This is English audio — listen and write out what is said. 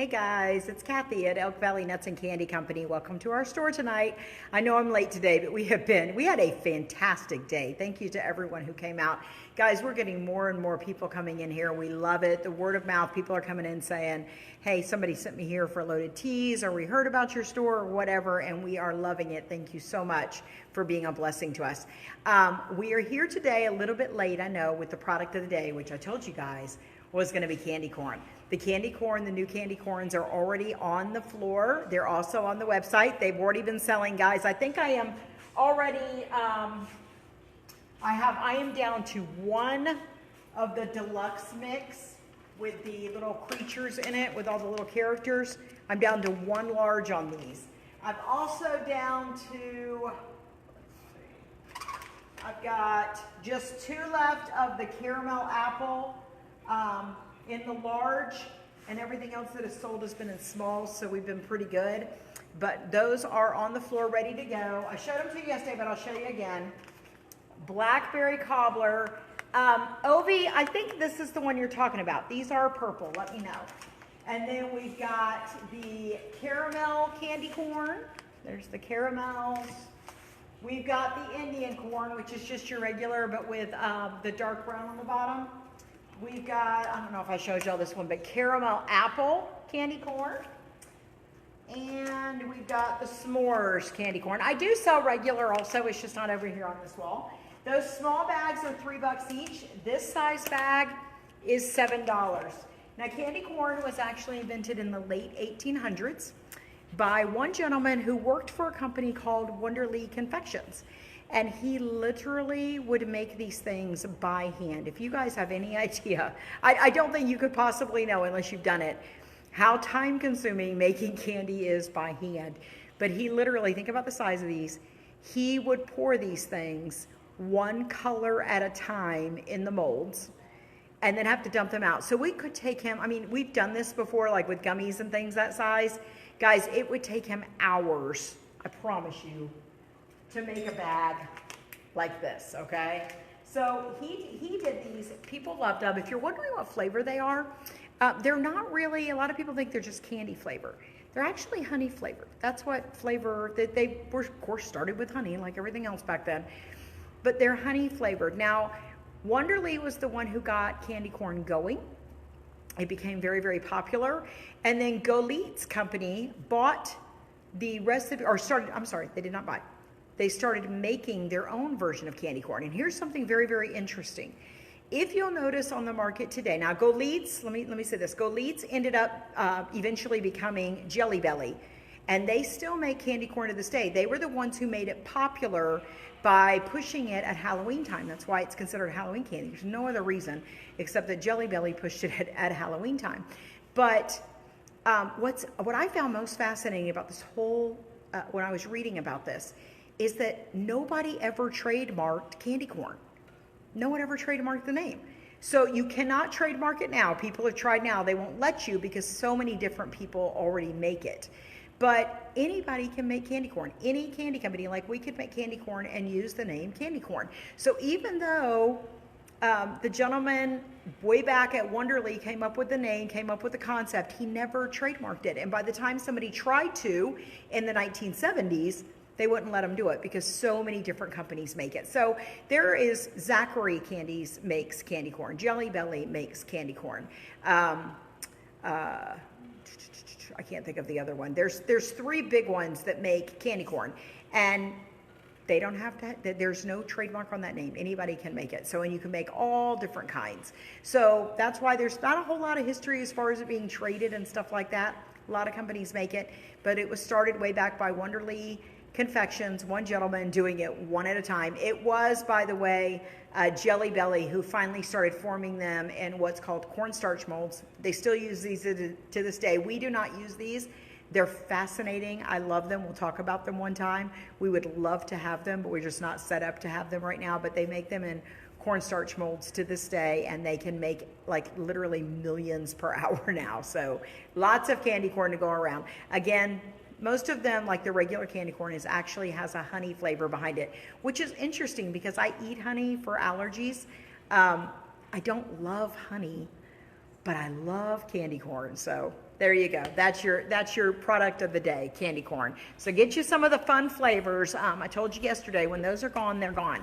guys, it's Kathy at Elk Valley Nuts and Candy Company. Welcome to our store tonight. I know I'm late today, but we had a fantastic day. Thank you to everyone who came out. Guys, we're getting more and more people coming in here. We love it. The word of mouth, people are coming in saying, hey, somebody sent me here for loaded teas, or we heard about your store, or whatever, and we are loving it. Thank you so much for being a blessing to us. We are here today a little bit late, I know, with the product of the day, which I told you guys was going to be candy corn. The candy corn, the new candy corns are already on the floor. They're also on the website. They've already been selling, guys. I think I am already, I am down to one of the deluxe mix with the little creatures in it, with all the little characters. I'm down to one large on these. I'm also down to, I've got just two left of the caramel apple in the large, and everything else that is sold has been in small, so we've been pretty good. But those are on the floor ready to go. I showed them to you yesterday, but I'll show you again. Blackberry cobbler. Ovi, I think this is the one you're talking about. These are purple, let me know. And then we've got the caramel candy corn. There's the caramels. We've got the Indian corn, which is just your regular, but with the dark brown on the bottom. We've got, I don't know if I showed y'all this one, but caramel apple candy corn. And we've got the s'mores candy corn. I do sell regular also, it's just not over here on this wall. Those small bags are $3 each. This size bag is $7. Now, candy corn was actually invented in the late 1800s by one gentleman who worked for a company called Wonderly Confections. And he literally would make these things by hand. If you guys have any idea, I don't think you could possibly know unless you've done it, how time consuming making candy is by hand. But he literally, think about the size of these, he would pour these things one color at a time in the molds and then have to dump them out. So we could take him, I mean, we've done this before, like with gummies and things that size. Guys, it would take him hours, I promise you, to make a bag like this, okay? So he did these. People loved them. If you're wondering what flavor they are, they're not really, a lot of people think they're just candy flavor. They're actually honey flavored. That's what flavor, that they were, of course, started with honey like everything else back then, but they're honey flavored. Now, Wonderly was the one who got candy corn going. It became very, very popular. And then Goleet's company bought the recipe, or started, I'm sorry, they did not buy. They started making their own version of candy corn. And here's something very, very interesting. If you'll notice on the market today, now Goleet's, let me say this, Goleet's ended up eventually becoming Jelly Belly. And they still make candy corn to this day. They were the ones who made it popular by pushing it at Halloween time. That's why it's considered Halloween candy. There's no other reason except that Jelly Belly pushed it at Halloween time. But what I found most fascinating about this whole, when I was reading about this, is that nobody ever trademarked candy corn. No one ever trademarked the name. So you cannot trademark it now. People have tried now. They won't let you because so many different people already make it. But anybody can make candy corn. Any candy company, like we could make candy corn and use the name candy corn. So even though the gentleman way back at Wonderly came up with the name, came up with the concept, he never trademarked it. And by the time somebody tried to in the 1970s, they wouldn't let them do it because so many different companies make it. So there is Zachary Candies makes candy corn. Jelly Belly makes candy corn. I can't think of the other one. There's three big ones that make candy corn, and they don't have to, there's no trademark on that name. Anybody can make it. So, and you can make all different kinds. So that's why there's not a whole lot of history as far as it being traded and stuff like that. A lot of companies make it, but it was started way back by Wonderly Confections, one gentleman doing it one at a time. It was, by the way, Jelly Belly who finally started forming them in what's called cornstarch molds. They still use these to this day. We do not use these. They're fascinating. I love them. We'll talk about them one time. We would love to have them, but we're just not set up to have them right now. But they make them in cornstarch molds to this day, and they can make like literally millions per hour now. So lots of candy corn to go around. Again, most of them, like the regular candy corn, actually has a honey flavor behind it, which is interesting because I eat honey for allergies. I don't love honey, but I love candy corn. So there you go. That's your product of the day, candy corn. So get you some of the fun flavors. I told you yesterday, when those are gone, they're gone.